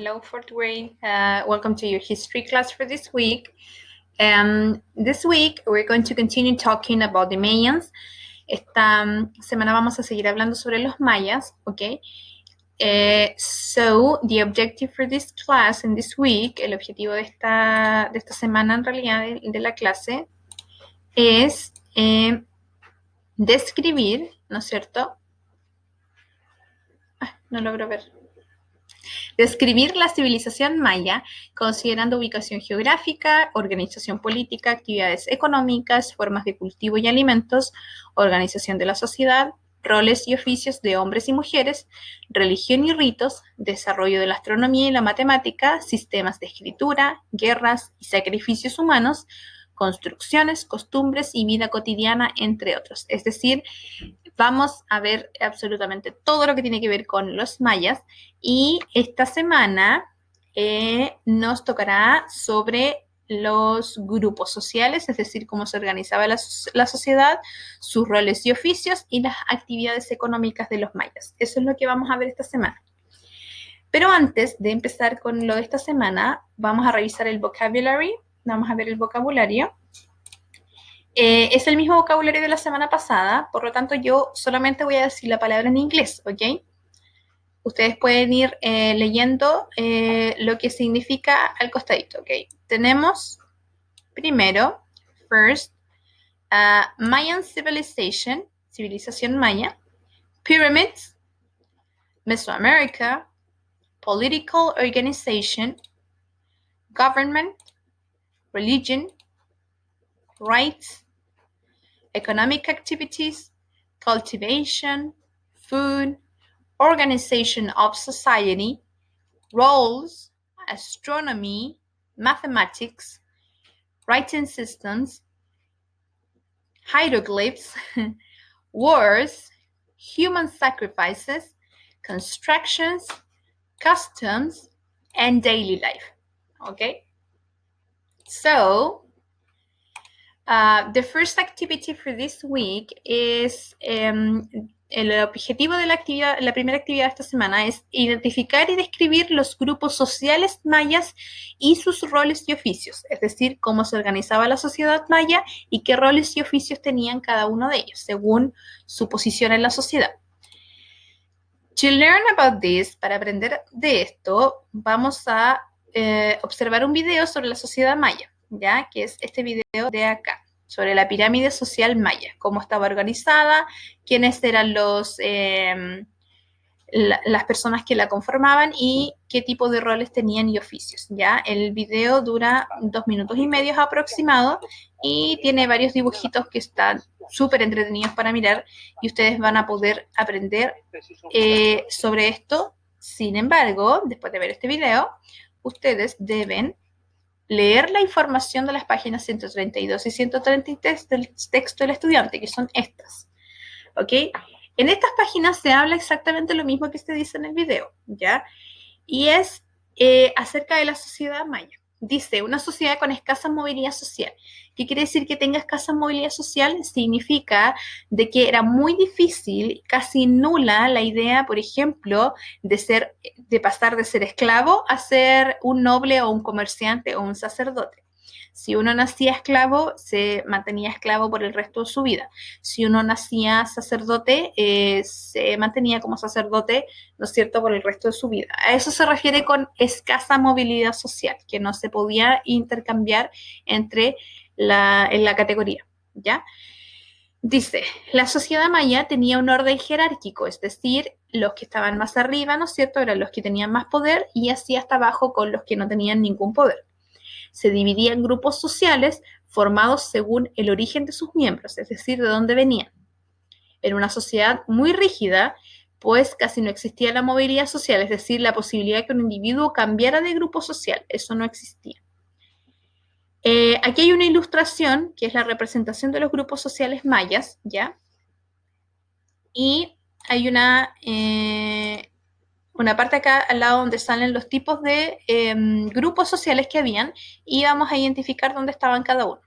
Hello, fourth grade. Welcome to your history class for this week. This week, we're going to continue talking about the Mayans. Esta semana vamos a seguir hablando sobre los mayas, ¿ok? So, the objective for this class and this week, el objetivo de esta semana en realidad de la clase, es describir, ¿no es cierto? No logro ver. Describir la civilización maya, considerando ubicación geográfica, organización política, actividades económicas, formas de cultivo y alimentos, organización de la sociedad, roles y oficios de hombres y mujeres, religión y ritos, desarrollo de la astronomía y la matemática, sistemas de escritura, guerras y sacrificios humanos, construcciones, costumbres y vida cotidiana, entre otros. Es decir, vamos a ver absolutamente todo lo que tiene que ver con los mayas y esta semana nos tocará sobre los grupos sociales, es decir, cómo se organizaba la sociedad, sus roles y oficios y las actividades económicas de los mayas. Eso es lo que vamos a ver esta semana. Pero antes de empezar con lo de esta semana, vamos a revisar el vocabulary, vamos a ver el vocabulario. Es el mismo vocabulario de la semana pasada, por lo tanto yo solamente voy a decir la palabra en inglés, ¿ok? Ustedes pueden ir leyendo lo que significa al costadito, ¿ok? Tenemos primero, first, Mayan civilization, civilización maya, pyramids, Mesoamerica, political organization, government, religion, rights, economic activities, cultivation, food, organization of society, roles, astronomy, mathematics, writing systems, hieroglyphs, wars, human sacrifices, constructions, customs, and daily life. Okay? So, the first activity for this week is, el objetivo de la primera actividad de esta semana es identificar y describir los grupos sociales mayas y sus roles y oficios, es decir, cómo se organizaba la sociedad maya y qué roles y oficios tenían cada uno de ellos, según su posición en la sociedad. To learn about this, para aprender de esto, vamos a observar un video sobre la sociedad maya, ¿ya? Que es este video de acá, sobre la pirámide social maya, cómo estaba organizada, quiénes eran las personas que la conformaban y qué tipo de roles tenían y oficios, ¿ya? El video dura 2 minutos y medio aproximado y tiene varios dibujitos que están súper entretenidos para mirar y ustedes van a poder aprender sobre esto. Sin embargo, después de ver este video, ustedes deben leer la información de las páginas 132 y 133 del texto del estudiante, que son estas, ¿ok? En estas páginas se habla exactamente lo mismo que se dice en el video, ¿ya? Y es acerca de la sociedad maya. Dice, una sociedad con escasa movilidad social. ¿Qué quiere decir que tenga escasa movilidad social? Significa de que era muy difícil, casi nula la idea, por ejemplo, de pasar de ser esclavo a ser un noble o un comerciante o un sacerdote. Si uno nacía esclavo, se mantenía esclavo por el resto de su vida. Si uno nacía sacerdote, se mantenía como sacerdote, ¿no es cierto?, por el resto de su vida. A eso se refiere con escasa movilidad social, que no se podía intercambiar en la categoría, ¿ya? Dice, la sociedad maya tenía un orden jerárquico, es decir, los que estaban más arriba, ¿no es cierto?, eran los que tenían más poder y así hasta abajo con los que no tenían ningún poder. Se dividía en grupos sociales formados según el origen de sus miembros, es decir, de dónde venían. Era una sociedad muy rígida, pues casi no existía la movilidad social, es decir, la posibilidad de que un individuo cambiara de grupo social, eso no existía. Aquí hay una ilustración, que es la representación de los grupos sociales mayas, ¿ya? Y hay una parte acá al lado donde salen los tipos de grupos sociales que habían y vamos a identificar dónde estaban cada uno.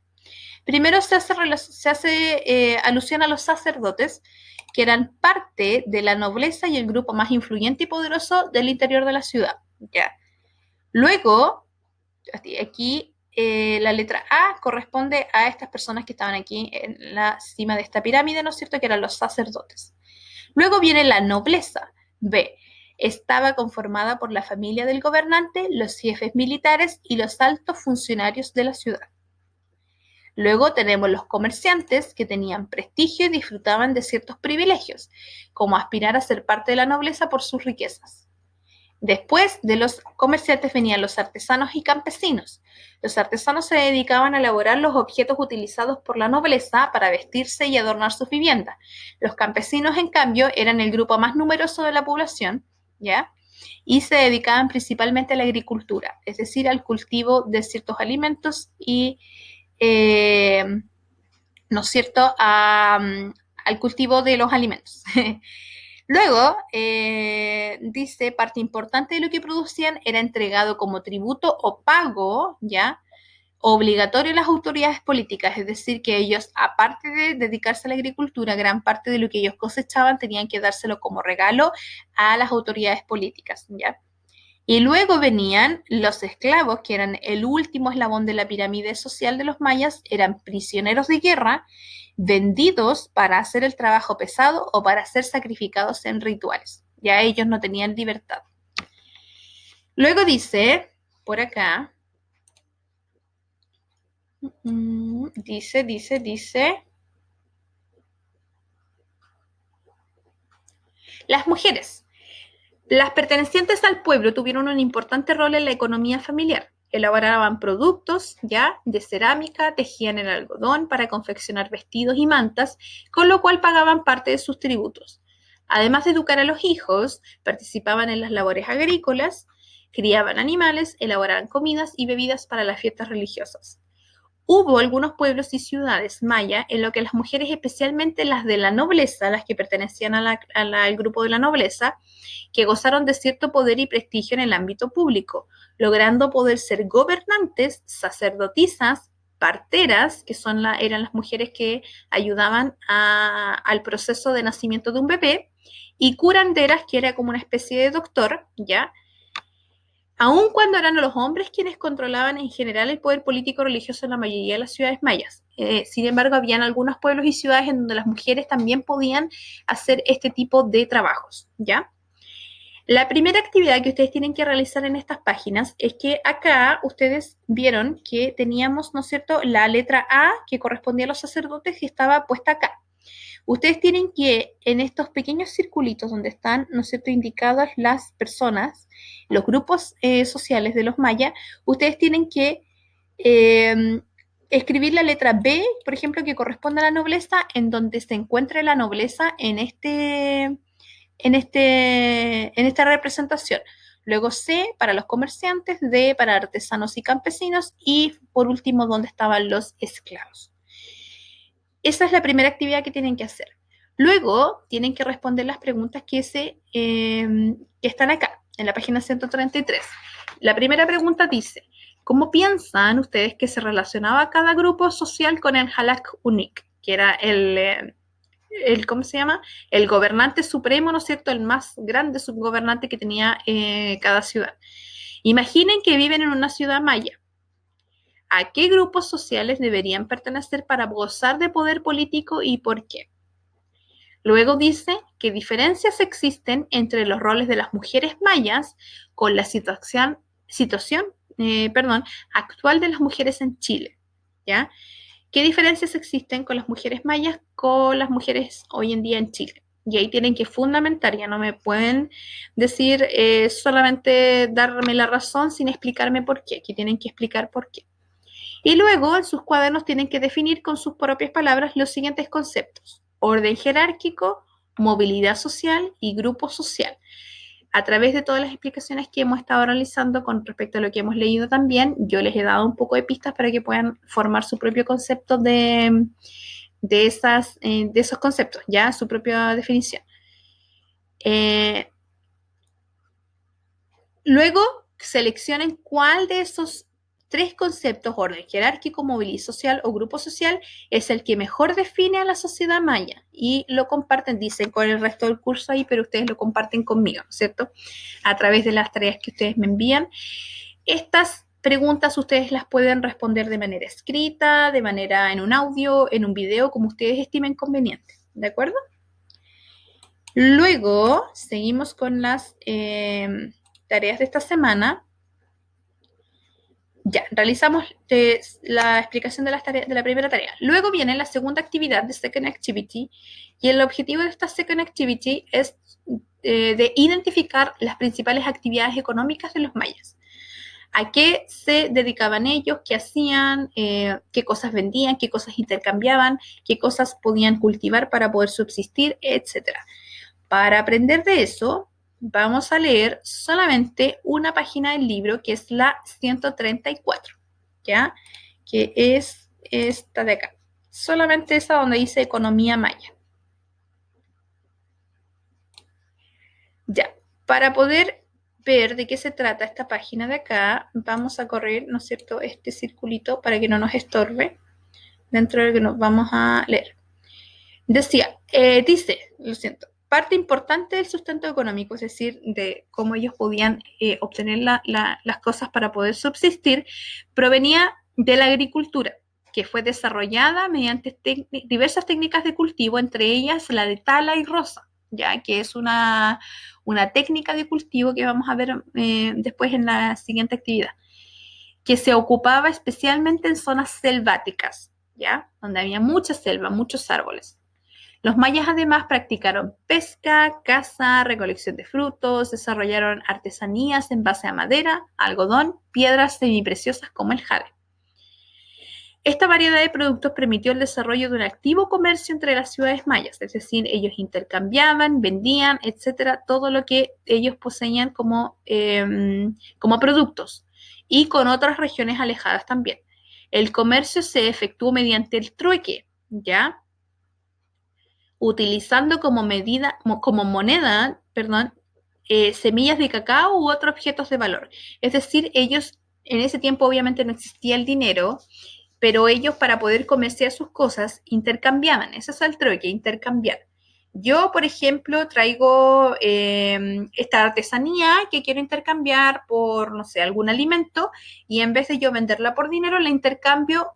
Primero se hace alusión a los sacerdotes, que eran parte de la nobleza y el grupo más influyente y poderoso del interior de la ciudad, ¿ya? Luego, aquí la letra A corresponde a estas personas que estaban aquí en la cima de esta pirámide, ¿no es cierto?, que eran los sacerdotes. Luego viene la nobleza. B. Estaba conformada por la familia del gobernante, los jefes militares y los altos funcionarios de la ciudad. Luego tenemos los comerciantes que tenían prestigio y disfrutaban de ciertos privilegios, como aspirar a ser parte de la nobleza por sus riquezas. Después de los comerciantes venían los artesanos y campesinos. Los artesanos se dedicaban a elaborar los objetos utilizados por la nobleza para vestirse y adornar sus viviendas. Los campesinos, en cambio, eran el grupo más numeroso de la población, ¿ya? Y se dedicaban principalmente a la agricultura, es decir, al cultivo de ciertos alimentos y, ¿no es cierto?, al cultivo de los alimentos. Luego, dice, parte importante de lo que producían era entregado como tributo o pago, ¿ya?, obligatorio a las autoridades políticas, es decir, que ellos, aparte de dedicarse a la agricultura, gran parte de lo que ellos cosechaban tenían que dárselo como regalo a las autoridades políticas, ¿ya? Y luego venían los esclavos, que eran el último eslabón de la pirámide social de los mayas, eran prisioneros de guerra, vendidos para hacer el trabajo pesado o para ser sacrificados en rituales. Ya ellos no tenían libertad. Luego dice, por acá, dice, las mujeres. Las pertenecientes al pueblo tuvieron un importante rol en la economía familiar. Elaboraban productos, ya, de cerámica, tejían el algodón para confeccionar vestidos y mantas, con lo cual pagaban parte de sus tributos. Además de educar a los hijos, participaban en las labores agrícolas, criaban animales, elaboraban comidas y bebidas para las fiestas religiosas. Hubo algunos pueblos y ciudades maya en los que las mujeres, especialmente las de la nobleza, las que pertenecían al grupo de la nobleza, que gozaron de cierto poder y prestigio en el ámbito público, logrando poder ser gobernantes, sacerdotisas, parteras, que eran las mujeres que ayudaban al proceso de nacimiento de un bebé, y curanderas, que era como una especie de doctor, ¿ya?, aun cuando eran los hombres quienes controlaban en general el poder político religioso en la mayoría de las ciudades mayas. Sin embargo, habían algunos pueblos y ciudades en donde las mujeres también podían hacer este tipo de trabajos, ¿ya? La primera actividad que ustedes tienen que realizar en estas páginas es que acá ustedes vieron que teníamos, ¿no es cierto?, la letra A que correspondía a los sacerdotes, que estaba puesta acá. Ustedes tienen que, en estos pequeños circulitos donde están, ¿no es cierto?, indicadas las personas, los grupos sociales de los mayas, ustedes tienen que escribir la letra B, por ejemplo, que corresponde a la nobleza, en donde se encuentre la nobleza en esta representación. Luego C para los comerciantes, D para artesanos y campesinos, y por último, donde estaban los esclavos. Esa es la primera actividad que tienen que hacer. Luego tienen que responder las preguntas que están acá, en la página 133. La primera pregunta dice, ¿cómo piensan ustedes que se relacionaba cada grupo social con el Halak Unik, que era ¿cómo se llama?, el gobernante supremo, ¿no es cierto?, el más grande subgobernante que tenía cada ciudad? Imaginen que viven en una ciudad maya. ¿A qué grupos sociales deberían pertenecer para gozar de poder político y por qué? Luego dice que diferencias existen entre los roles de las mujeres mayas con la situación actual de las mujeres en Chile, ¿ya? ¿Qué diferencias existen con las mujeres mayas con las mujeres hoy en día en Chile? Y ahí tienen que fundamentar, ya no me pueden decir solamente darme la razón sin explicarme por qué, que tienen que explicar por qué. Y luego en sus cuadernos tienen que definir con sus propias palabras los siguientes conceptos: orden jerárquico, movilidad social y grupo social. A través de todas las explicaciones que hemos estado realizando con respecto a lo que hemos leído también, yo les he dado un poco de pistas para que puedan formar su propio concepto de esos conceptos, ya su propia definición. Luego seleccionen cuál de esos tres conceptos, orden jerárquico, movilidad social o grupo social, es el que mejor define a la sociedad maya, y lo comparten, dicen con el resto del curso ahí, pero ustedes lo comparten conmigo, ¿cierto?, a través de las tareas que ustedes me envían. Estas preguntas ustedes las pueden responder de manera escrita, de manera en un audio, en un video, como ustedes estimen conveniente, ¿de acuerdo? Luego, seguimos con las tareas de esta semana. Ya, realizamos la explicación de, las tareas, de la primera tarea. Luego viene la segunda actividad, de Second Activity, y el objetivo de esta Second Activity es de identificar las principales actividades económicas de los mayas. ¿A qué se dedicaban ellos? ¿Qué hacían? ¿Qué cosas vendían? ¿Qué cosas intercambiaban? ¿Qué cosas podían cultivar para poder subsistir? Etcétera. Para aprender de eso, vamos a leer solamente una página del libro, que es la 134, ¿ya? Que es esta de acá. Solamente esa donde dice Economía Maya. Ya, para poder ver de qué se trata esta página de acá, vamos a correr, ¿no es cierto?, este circulito para que no nos estorbe dentro de lo que nos vamos a leer. Decía, dice, lo siento, parte importante del sustento económico, es decir, de cómo ellos podían obtener las cosas para poder subsistir, provenía de la agricultura, que fue desarrollada mediante diversas técnicas de cultivo, entre ellas la de tala y roza, ya que es una técnica de cultivo que vamos a ver después en la siguiente actividad, que se ocupaba especialmente en zonas selváticas, ¿ya? Donde había mucha selva, muchos árboles. Los mayas además practicaron pesca, caza, recolección de frutos, desarrollaron artesanías en base a madera, algodón, piedras semipreciosas como el jade. Esta variedad de productos permitió el desarrollo de un activo comercio entre las ciudades mayas, es decir, ellos intercambiaban, vendían, etcétera, todo lo que ellos poseían como productos y con otras regiones alejadas también. El comercio se efectuó mediante el trueque, ¿ya? Utilizando como moneda, semillas de cacao u otros objetos de valor. Es decir, ellos en ese tiempo obviamente no existía el dinero, pero ellos para poder comerciar sus cosas intercambiaban. Ese es el trueque, intercambiar. Yo, por ejemplo, traigo esta artesanía que quiero intercambiar por, no sé, algún alimento, y en vez de yo venderla por dinero, la intercambio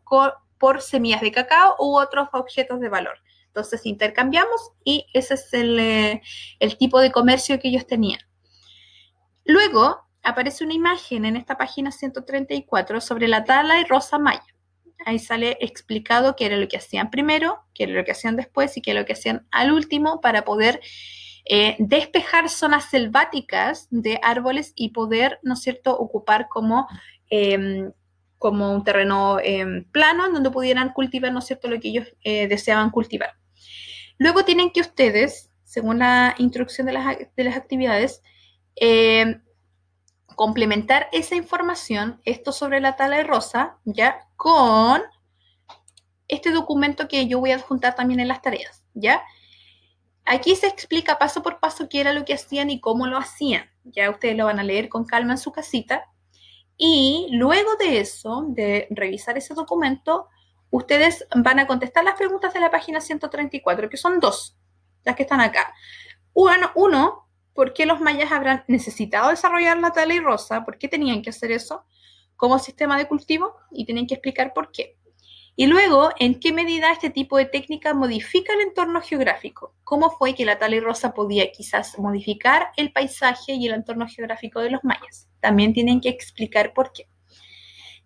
por semillas de cacao u otros objetos de valor. Entonces intercambiamos y ese es el tipo de comercio que ellos tenían. Luego aparece una imagen en esta página 134 sobre la tala y roza maya. Ahí sale explicado qué era lo que hacían primero, qué era lo que hacían después y qué era lo que hacían al último para poder despejar zonas selváticas de árboles y poder, ¿no es cierto?, ocupar como un terreno plano en donde pudieran cultivar, ¿no es cierto?, lo que ellos deseaban cultivar. Luego tienen que ustedes, según la instrucción de las actividades, complementar esa información, esto sobre la tala de roza, ya, con este documento que yo voy a adjuntar también en las tareas, ¿ya? Aquí se explica paso por paso qué era lo que hacían y cómo lo hacían. Ya ustedes lo van a leer con calma en su casita. Y luego de eso, de revisar ese documento, ustedes van a contestar las preguntas de la página 134, que son dos, las que están acá. Uno, ¿por qué los mayas habrán necesitado desarrollar la tala y roza? ¿Por qué tenían que hacer eso como sistema de cultivo? Y tienen que explicar por qué. Y luego, ¿en qué medida este tipo de técnica modifica el entorno geográfico? ¿Cómo fue que la tala y roza podía quizás modificar el paisaje y el entorno geográfico de los mayas? También tienen que explicar por qué.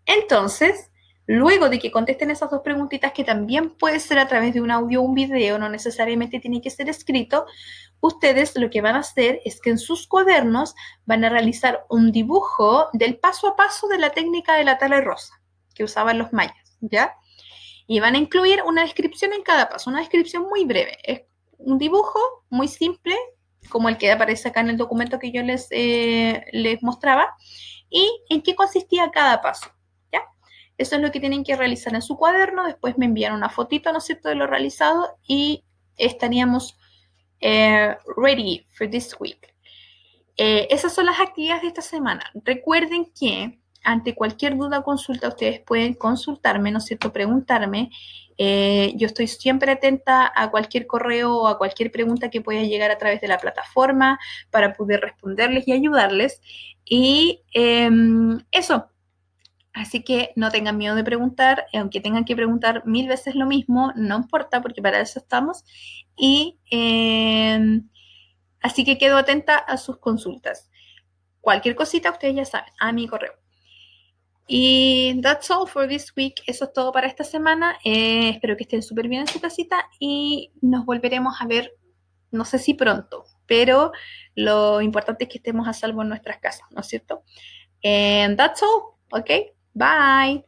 Entonces, luego de que contesten esas dos preguntitas, que también puede ser a través de un audio o un video, no necesariamente tiene que ser escrito, ustedes lo que van a hacer es que en sus cuadernos van a realizar un dibujo del paso a paso de la técnica de la tala y roza que usaban los mayas, ¿ya? Y van a incluir una descripción en cada paso, una descripción muy breve. Es un dibujo muy simple, como el que aparece acá en el documento que yo les mostraba, y en qué consistía cada paso, ¿ya? Eso es lo que tienen que realizar en su cuaderno. Después me envían una fotito, ¿no es cierto?, de lo realizado y estaríamos ready for this week. Esas son las actividades de esta semana. Recuerden que ante cualquier duda o consulta, ustedes pueden consultarme, ¿no es cierto? Preguntarme. Yo estoy siempre atenta a cualquier correo o a cualquier pregunta que pueda llegar a través de la plataforma para poder responderles y ayudarles. Y eso. Así que no tengan miedo de preguntar, aunque tengan que preguntar 1000 veces lo mismo, no importa porque para eso estamos. Y así que quedo atenta a sus consultas. Cualquier cosita, ustedes ya saben, a mi correo. Y that's all for this week. Eso es todo para esta semana. Espero que estén súper bien en su casita y nos volveremos a ver, no sé si pronto, pero lo importante es que estemos a salvo en nuestras casas, ¿no es cierto? And that's all. Okay. Bye.